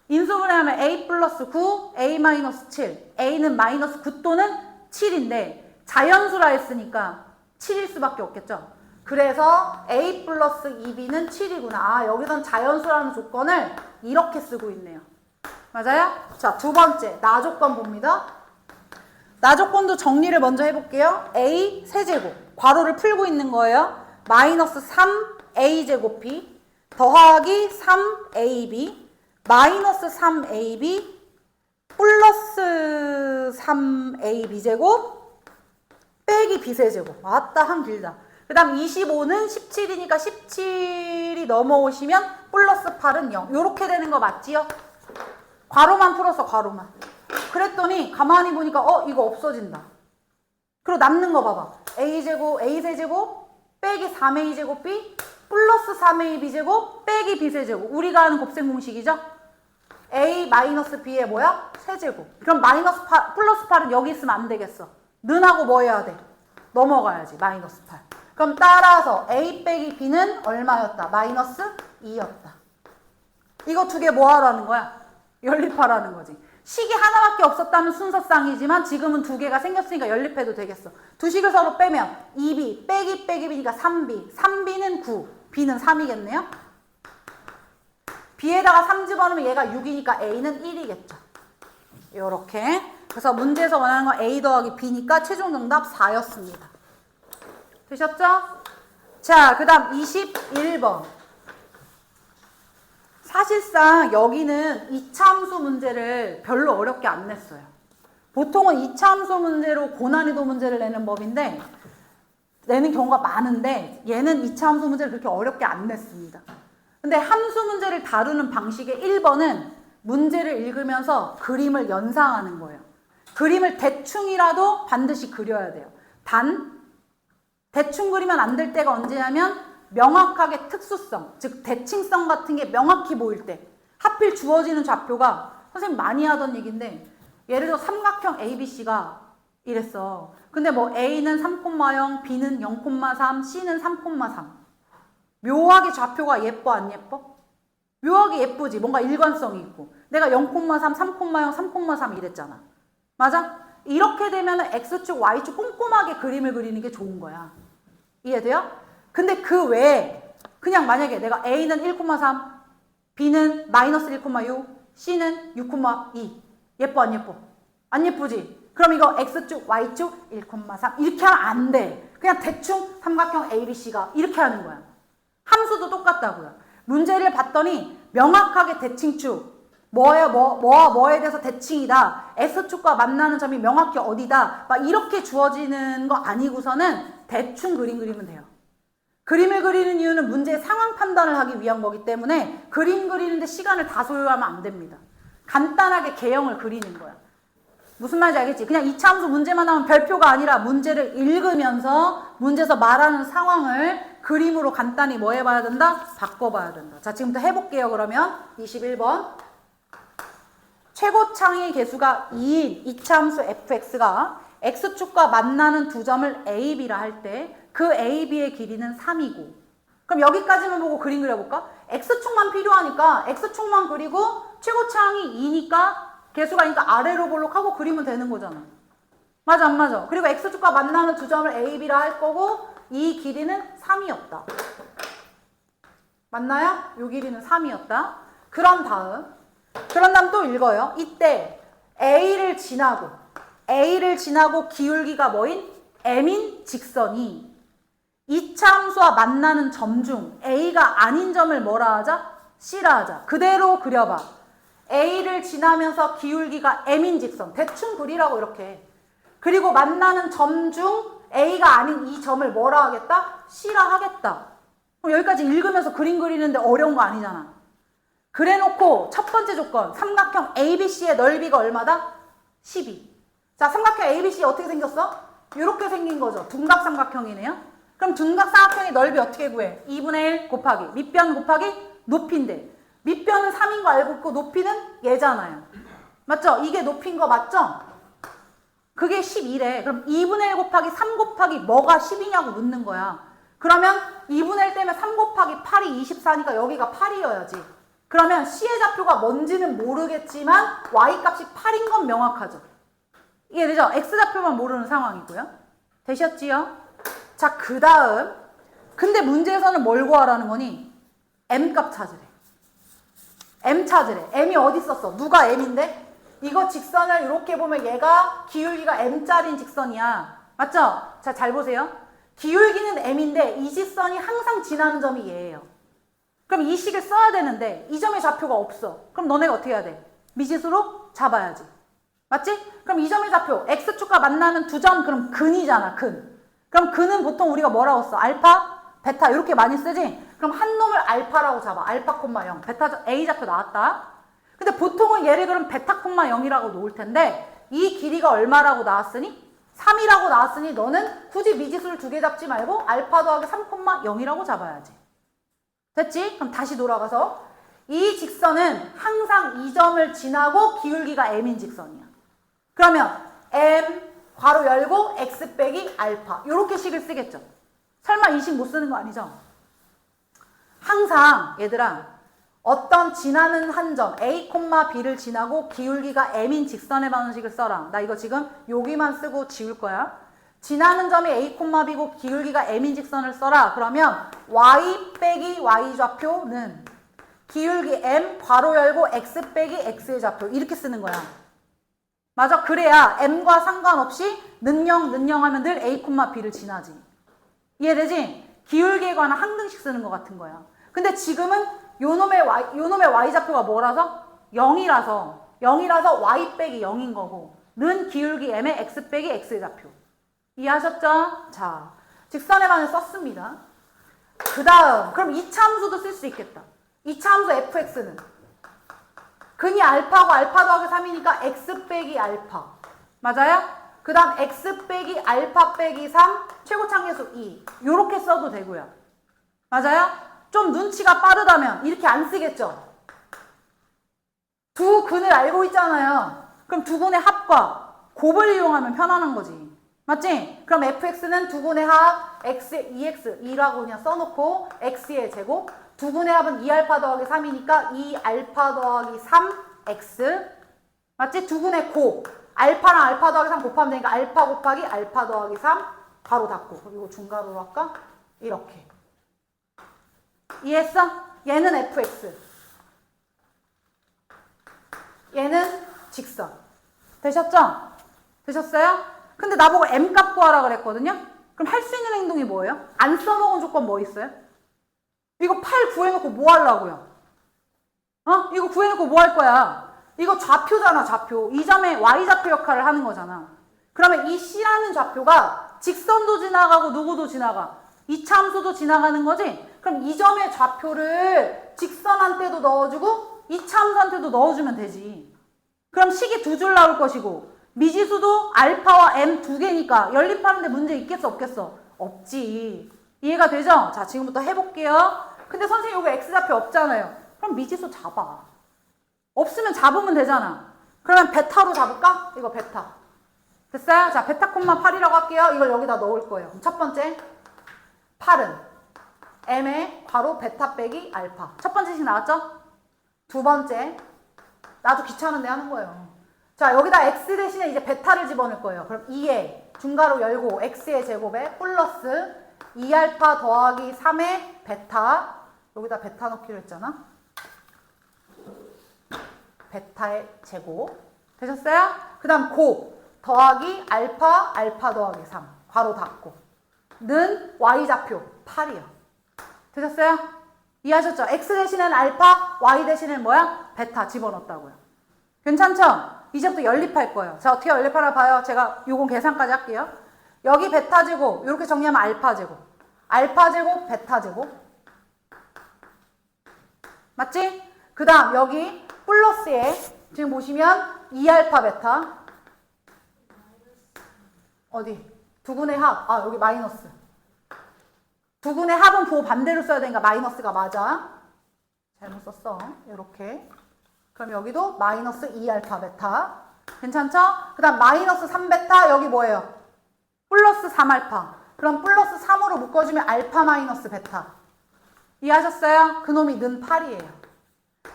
인수분해하면 a 플러스 9, a 마이너스 7. a는 마이너스 9 또는 7인데 자연수라 했으니까 7일 수밖에 없겠죠. 그래서 a 플러스 2b는 7이구나. 여기선 자연수라는 조건을 이렇게 쓰고 있네요. 맞아요? 자, 두 번째 나 조건 봅니다. 나 조건도 정리를 먼저 해볼게요. a 세제곱 괄호를 풀고 있는 거예요. 마이너스 3a제곱이 더하기 3ab 마이너스 3ab 플러스 3ab제곱 빼기 b세제곱. 맞다, 한 길다. 그 다음 25는 17이니까 17이 넘어오시면 플러스 8은 0. 요렇게 되는 거 맞지요? 괄호만 풀었어, 괄호만. 그랬더니 가만히 보니까 이거 없어진다. 그리고 남는 거 봐봐. a제곱, a세제곱 빼기 3a제곱이 플러스 3ab제곱 빼기 b세제곱. 우리가 하는 곱셈 공식이죠? a 마이너스 b의 뭐야? 세제곱. 그럼 마이너스 8, 플러스 8은 여기 있으면 안 되겠어. 는하고 뭐 해야 돼? 넘어가야지. 마이너스 8. 그럼 따라서 a 빼기 b는 얼마였다? 마이너스 2였다. 이거 두 개 뭐 하라는 거야? 연립하라는 거지. 식이 하나밖에 없었다면 순서쌍이지만 지금은 두 개가 생겼으니까 연립해도 되겠어. 두 식을 서로 빼면 2b 빼기 b니까 3b. 3b는 9, b는 3이겠네요. b에다가 3 집어넣으면 얘가 6이니까 a는 1이겠죠. 요렇게. 그래서 문제에서 원하는 건 a 더하기 b니까 최종 정답 4였습니다. 되셨죠? 자, 그 다음 21번. 사실상 여기는 이차함수 문제를 별로 어렵게 안 냈어요. 보통은 이차함수 문제로 고난이도 문제를 내는 법인데 내는 경우가 많은데 얘는 이차함수 문제를 그렇게 어렵게 안 냈습니다. 근데 함수 문제를 다루는 방식의 1번은 문제를 읽으면서 그림을 연상하는 거예요. 그림을 대충이라도 반드시 그려야 돼요. 단 대충 그리면 안 될 때가 언제냐면 명확하게 특수성, 즉 대칭성 같은 게 명확히 보일 때. 하필 주어지는 좌표가 선생님 많이 하던 얘기인데 예를 들어 삼각형 ABC가 이랬어. 근데 뭐 A는 3,0, B는 0,3, C는 3,3. 묘하게 좌표가 예뻐 안 예뻐? 묘하게 예쁘지. 뭔가 일관성이 있고. 내가 0,3, 3,0, 3,3 이랬잖아. 맞아? 이렇게 되면 X축, Y축 꼼꼼하게 그림을 그리는 게 좋은 거야. 이해돼요? 근데 그 외에 그냥 만약에 내가 A는 1,3, B는 마이너스 1,6, C는 6,2. 예뻐 안 예뻐? 안 예쁘지? 그럼 이거 X축, Y축 1,3 이렇게 하면 안 돼. 그냥 대충 삼각형 ABC가 이렇게 하는 거야. 함수도 똑같다고요. 문제를 봤더니 명확하게 대칭축 뭐에 대해서 대칭이다. X축과 만나는 점이 명확히 어디다. 막 이렇게 주어지는 거 아니고서는 대충 그림 그리면 돼요. 그림을 그리는 이유는 문제의 상황 판단을 하기 위한 거기 때문에 그림 그리는데 시간을 다 소요하면 안 됩니다. 간단하게 개형을 그리는 거야. 무슨 말인지 알겠지? 그냥 이차함수 문제만 나오면 별표가 아니라 문제를 읽으면서 문제에서 말하는 상황을 그림으로 간단히 뭐 해봐야 된다? 바꿔봐야 된다. 자, 지금부터 해볼게요. 그러면 21번. 최고창의 개수가 2인 이차함수 fx가 x축과 만나는 두 점을 a, b라 할 때 그 a, b의 길이는 3이고 그럼 여기까지만 보고 그림 그려볼까? x축만 필요하니까 x축만 그리고 최고창이 2니까 개수가니까 아래로 볼록하고 그리면 되는 거잖아. 맞아 안 맞아? 그리고 x축과 만나는 두 점을 a, b라 할 거고 이 길이는 3이었다. 맞나요? 요 길이는 3이었다. 그런 다음 또 읽어요. 이때 A를 지나고 기울기가 뭐인? M인 직선이 2차 함수와 만나는 점 중 A가 아닌 점을 뭐라 하자? C라 하자. 그대로 그려봐. A를 지나면서 기울기가 M인 직선. 대충 그리라고 이렇게. 그리고 만나는 점 중 A가 아닌 이 점을 뭐라 하겠다? C라 하겠다. 그럼 여기까지 읽으면서 그림 그리는데 어려운 거 아니잖아. 그래놓고 첫 번째 조건 삼각형 ABC의 넓이가 얼마다? 12. 자, 삼각형 ABC 어떻게 생겼어? 이렇게 생긴 거죠. 둔각삼각형이네요. 그럼 둔각삼각형의 넓이 어떻게 구해? 2분의 1 곱하기 밑변 곱하기 높이인데 밑변은 3인 거 알고 있고 높이는 얘잖아요. 맞죠? 이게 높이인 거 맞죠? 그게 12래. 그럼 2분의 1 곱하기 3 곱하기 뭐가 10이냐고 묻는 거야. 그러면 2분의 1 떼면 3 곱하기 8이 24니까 여기가 8이어야지. 그러면 C의 좌표가 뭔지는 모르겠지만 Y값이 8인 건 명확하죠. 이해되죠? X좌표만 모르는 상황이고요. 되셨지요? 자, 그 다음 근데 문제에서는 뭘 구하라는 거니? M값 찾으래. M 찾으래. M이 어디 있었어? 누가 M인데? 이거 직선을 이렇게 보면 얘가 기울기가 M짜리인 직선이야. 맞죠? 자, 잘 보세요. 기울기는 M인데 이 직선이 항상 지나는 점이 얘예요. 그럼 이 식을 써야 되는데 이 점의 좌표가 없어. 그럼 너네가 어떻게 해야 돼? 미지수로 잡아야지. 맞지? 그럼 이 점의 좌표 X축과 만나는 두 점 그럼 근이잖아. 근. 그럼 근은 보통 우리가 뭐라고 써? 알파, 베타 이렇게 많이 쓰지? 그럼 한 놈을 알파라고 잡아. 알파, 0. 베타, A 좌표 나왔다. 근데 보통은 얘를 그럼 베타, 0이라고 놓을 텐데 이 길이가 얼마라고 나왔으니? 3이라고 나왔으니 너는 굳이 미지수를 두 개 잡지 말고 알파 더하기 3,0이라고 잡아야지. 됐지? 그럼 다시 돌아가서 이 직선은 항상 이 점을 지나고 기울기가 M인 직선이야. 그러면 M 괄호 열고 X 빼기 알파 요렇게 식을 쓰겠죠. 설마 이 식 못 쓰는 거 아니죠? 항상 얘들아 어떤 지나는 한 점 A, B를 지나고 기울기가 M인 직선의 방식을 써라. 나 이거 지금 여기만 쓰고 지울 거야. 지나는 점이 A, B고 기울기가 M인 직선을 써라. 그러면 Y 빼기 Y 좌표는 기울기 M 괄호 열고 X 빼기 X의 좌표 이렇게 쓰는 거야. 맞아? 그래야 M과 상관없이 는영 하면 늘 A, B를 지나지. 이해되지? 기울기에 관한 항등식 쓰는 것 같은 거야. 근데 지금은 요놈의 Y 좌표가 뭐라서? 0이라서 Y 빼기 0인 거고 는 기울기 M의 X 빼기 X의 좌표. 이해하셨죠? 자, 직선의 반을 썼습니다. 그 다음 그럼 2차 함수도 쓸 수 있겠다. 2차 함수 fx는 근이 알파고 알파 더하기 3이니까 x 빼기 알파. 맞아요? 그 다음 x 빼기 알파 빼기 3 최고차항계수 2 요렇게 써도 되고요. 맞아요? 좀 눈치가 빠르다면 이렇게 안 쓰겠죠? 두 근을 알고 있잖아요. 그럼 두 근의 합과 곱을 이용하면 편안한 거지. 맞지? 그럼 fx는 두 근의 합 x의 2x 2라고 그냥 써놓고 x의 제곱 두 근의 합은 2알파 더하기 3이니까 2알파 더하기 3x 맞지? 두 근의 곱 알파랑 알파 더하기 3 곱하면 되니까 알파 곱하기 알파 더하기 3 가로 닫고 이거 중괄호로 할까? 이렇게 이해했어? 얘는 fx 얘는 직선 되셨죠? 되셨어요? 근데 나보고 M값 구하라 그랬거든요? 그럼 할 수 있는 행동이 뭐예요? 안 써먹은 조건 뭐 있어요? 이거 8 구해놓고 뭐 하려고요? 이거 구해놓고 뭐 할 거야? 이거 좌표잖아, 좌표. 이 점의 Y좌표 역할을 하는 거잖아. 그러면 이 C라는 좌표가 직선도 지나가고 누구도 지나가. 이차함수도 지나가는 거지? 그럼 이 점의 좌표를 직선한테도 넣어주고 이차함수한테도 넣어주면 되지. 그럼 식이 두 줄 나올 것이고 미지수도 알파와 M 두 개니까 연립하는데 문제 있겠어 없겠어? 없지. 이해가 되죠? 자, 지금부터 해볼게요. 근데 선생님 여기 X좌표 없잖아요. 그럼 미지수 잡아. 없으면 잡으면 되잖아. 그러면 베타로 잡을까? 이거 베타. 됐어요? 자, 베타 콤마 8이라고 할게요. 이걸 여기다 넣을 거예요. 그럼 첫 번째 8은 M의 괄호 베타 빼기 알파. 첫 번째 식 나왔죠? 두 번째 나도 귀찮은데 하는 거예요. 자, 여기다 x 대신에 이제 베타를 집어넣을 거예요. 그럼 2에 중괄호 열고 x의 제곱에 플러스 2알파 더하기 3의 베타 여기다 베타 넣기로 했잖아. 베타의 제곱. 되셨어요? 그 다음 곱 더하기 알파 더하기 3. 괄호 닫고. 는 y좌표 8이요. 되셨어요? 이해하셨죠? x 대신에는 알파, y 대신에는 뭐야? 베타 집어넣었다고요. 괜찮죠? 이제부터 연립할 거예요. 자, 어떻게 연립하나 봐요. 제가 요건 계산까지 할게요. 여기 베타 제곱, 이렇게 정리하면 알파 제곱. 알파 제곱, 베타 제곱. 맞지? 그 다음 여기 플러스에 지금 보시면 2알파 베타. 어디? 두근의 합. 아, 여기 마이너스. 두근의 합은 부호 반대로 써야 되니까 마이너스가 맞아. 잘못 썼어. 이렇게. 그럼 여기도 마이너스 2알파 베타. 괜찮죠? 그 다음 마이너스 3베타 여기 뭐예요? 플러스 3알파. 그럼 플러스 3으로 묶어주면 알파 마이너스 베타. 이해하셨어요? 그놈이 는 8이에요.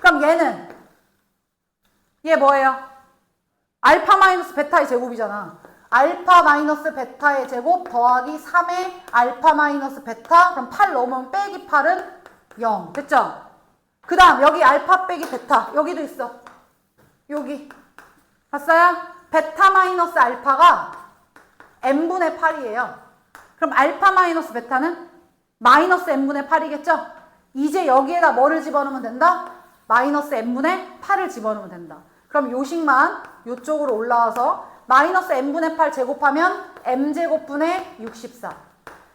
그럼 얘는 얘 뭐예요? 알파 마이너스 베타의 제곱이잖아. 알파 마이너스 베타의 제곱 더하기 3의 알파 마이너스 베타. 그럼 8 넣으면 빼기 8은 0. 됐죠? 그 다음 여기 알파 빼기 베타. 여기도 있어. 여기. 봤어요? 베타 마이너스 알파가 n분의 8이에요. 그럼 알파 마이너스 베타는 마이너스 n분의 8이겠죠? 이제 여기에다 뭐를 집어넣으면 된다? 마이너스 n분의 8을 집어넣으면 된다. 그럼 요식만 요쪽으로 올라와서 마이너스 n분의 8 제곱하면 m제곱분의 64.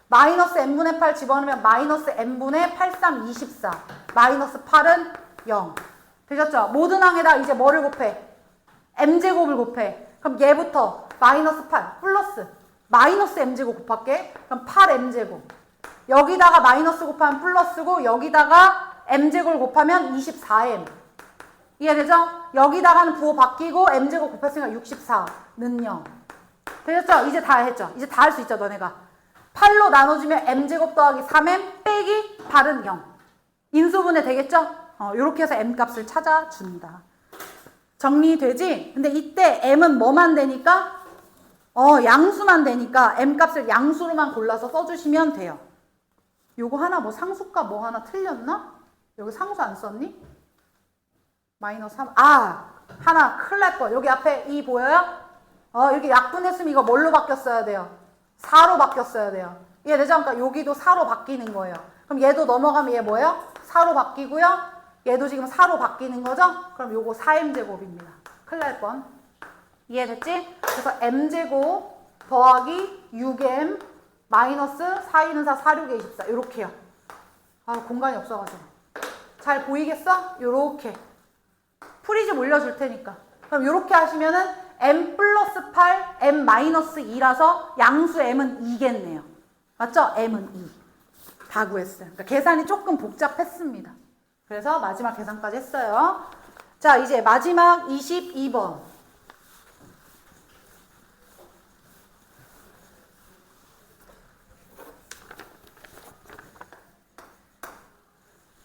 마이너스 n분의 8 집어넣으면 마이너스 n분의 83, 24. 마이너스 8은 0. 되셨죠? 모든 항에다 이제 뭐를 곱해? m제곱을 곱해. 그럼 얘부터 마이너스 8 플러스 마이너스 m제곱 곱할게. 그럼 8m제곱. 여기다가 마이너스 곱하면 플러스고 여기다가 m제곱을 곱하면 24m. 이해되죠? 여기다가는 부호 바뀌고 m제곱 곱했으니까 64는 0. 되셨죠? 이제 다 했죠? 이제 다 할 수 있죠, 너네가. 8로 나눠주면 m제곱 더하기 3m 빼기 8은 0. 인수분해 되겠죠? 요렇게 해서 m값을 찾아준다. 정리되지? 근데 이때 m은 뭐만 되니까? 양수만 되니까 m값을 양수로만 골라서 써주시면 돼요. 요거 하나 뭐 상수값 뭐 하나 틀렸나? 여기 상수 안 썼니? 마이너스 3. 하나 큰일 날 거. 여기 앞에 이 보여요? 이렇게 약분했으면 이거 뭘로 바뀌었어야 돼요? 4로 바뀌었어야 돼요. 이해되죠? 그러니까 여기도 4로 바뀌는 거예요. 그럼 얘도 넘어가면 얘 뭐예요? 4로 바뀌고요. 얘도 지금 4로 바뀌는 거죠? 그럼 요거 4m제곱입니다. 큰일 날 뻔. 이해됐지? 그래서 m제곱 더하기 6m 마이너스 4, 2는 4, 4, 6에 24. 요렇게요. 공간이 없어가지고. 잘 보이겠어? 요렇게. 프리즘 올려줄 테니까. 그럼 요렇게 하시면은 m 플러스 8, m 마이너스 2라서 양수 m은 2겠네요. 맞죠? m은 2. 다 구했어요. 그러니까 계산이 조금 복잡했습니다. 그래서 마지막 계산까지 했어요. 자, 이제 마지막 22번.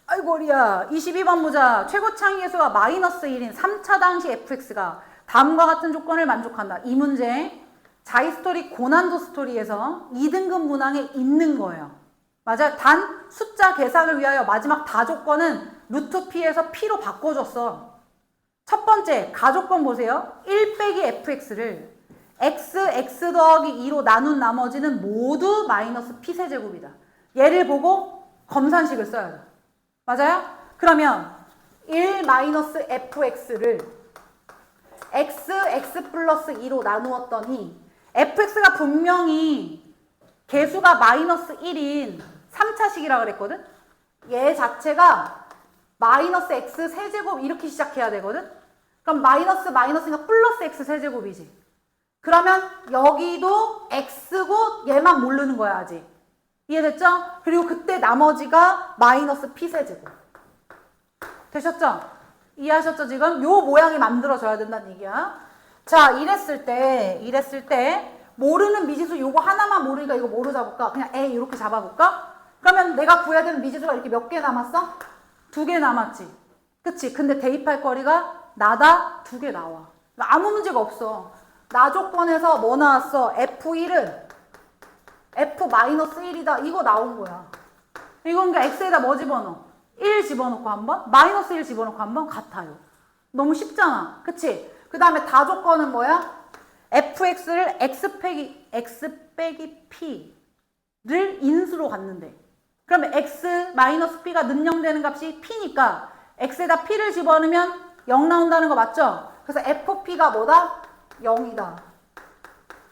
아이고 우리야. 22번 보자. 최고 창의계수가 마이너스 1인 3차 당시 fx가 다음과 같은 조건을 만족한다. 이 문제 자이스토리 고난도 스토리에서 2등급 문항에 있는 거예요. 맞아요. 단 숫자 계산을 위하여 마지막 다조건은 루트 p에서 p로 바꿔줬어. 첫 번째 가조건 보세요. 1 빼기 fx를 x 더하기 2로 나눈 나머지는 모두 마이너스 p 세제곱이다. 얘를 보고 검산식을 써야 돼. 맞아요? 그러면 1 마이너스 fx를 x 플러스 2로 나누었더니 fx가 분명히 개수가 마이너스 1인 3차식이라 그랬거든? 얘 자체가 마이너스 x 세제곱 이렇게 시작해야 되거든? 그럼 마이너스니까 플러스 x 세제곱이지. 그러면 여기도 x고 얘만 모르는 거야 아직. 이해됐죠? 그리고 그때 나머지가 마이너스 p 세제곱. 되셨죠? 이해하셨죠 지금? 요 모양이 만들어져야 된다는 얘기야. 자, 이랬을 때 모르는 미지수 요거 하나만 모르니까 이거 뭐로 잡을까? 그냥 A 이렇게 잡아볼까? 그러면 내가 구해야 되는 미지수가 이렇게 몇 개 남았어? 2개 남았지. 그치? 근데 대입할 거리가 나다 2개 나와. 그러니까 아무 문제가 없어. 나 조건에서 뭐 나왔어? F1은 F-1이다. 이거 나온 거야. 이건 그러니까 X에다 뭐 집어넣어? 1 집어넣고 한 번, 마이너스 1 집어넣고 한 번 같아요. 너무 쉽잖아. 그치? 그 다음에 다조건은 뭐야? fx를 x 빼기 p를 인수로 갖는데, 그러면 x 마이너스 p가 능령되는 값이 p니까 x에다 p를 집어넣으면 0 나온다는 거 맞죠? 그래서 fp가 뭐다? 0이다.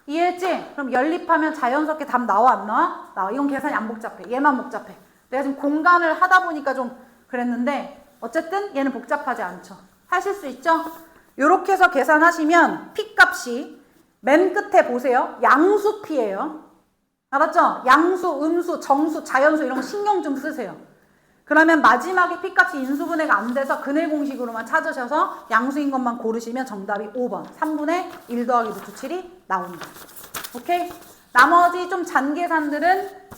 이해했지? 그럼 연립하면 자연스럽게 답 나와 안 나와? 나와. 이건 계산이 안 복잡해. 얘만 복잡해. 내가 지금 공간을 하다 보니까 좀 그랬는데 어쨌든 얘는 복잡하지 않죠. 하실 수 있죠? 요렇게 해서 계산하시면 p 값이 맨 끝에 보세요. 양수 p예요. 알았죠? 양수, 음수, 정수, 자연수 이런 거 신경 좀 쓰세요. 그러면 마지막에 p 값이 인수분해가 안 돼서 근해 공식으로만 찾으셔서 양수인 것만 고르시면 정답이 5번 3분의 1 더하기 루트 7이 나옵니다. 오케이? 나머지 좀 잔 계산들은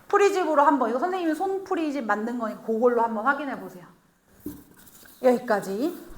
풀이집으로 한번, 이거 선생님이 손 풀이집 만든 거니까 그걸로 한번 확인해 보세요. 여기까지.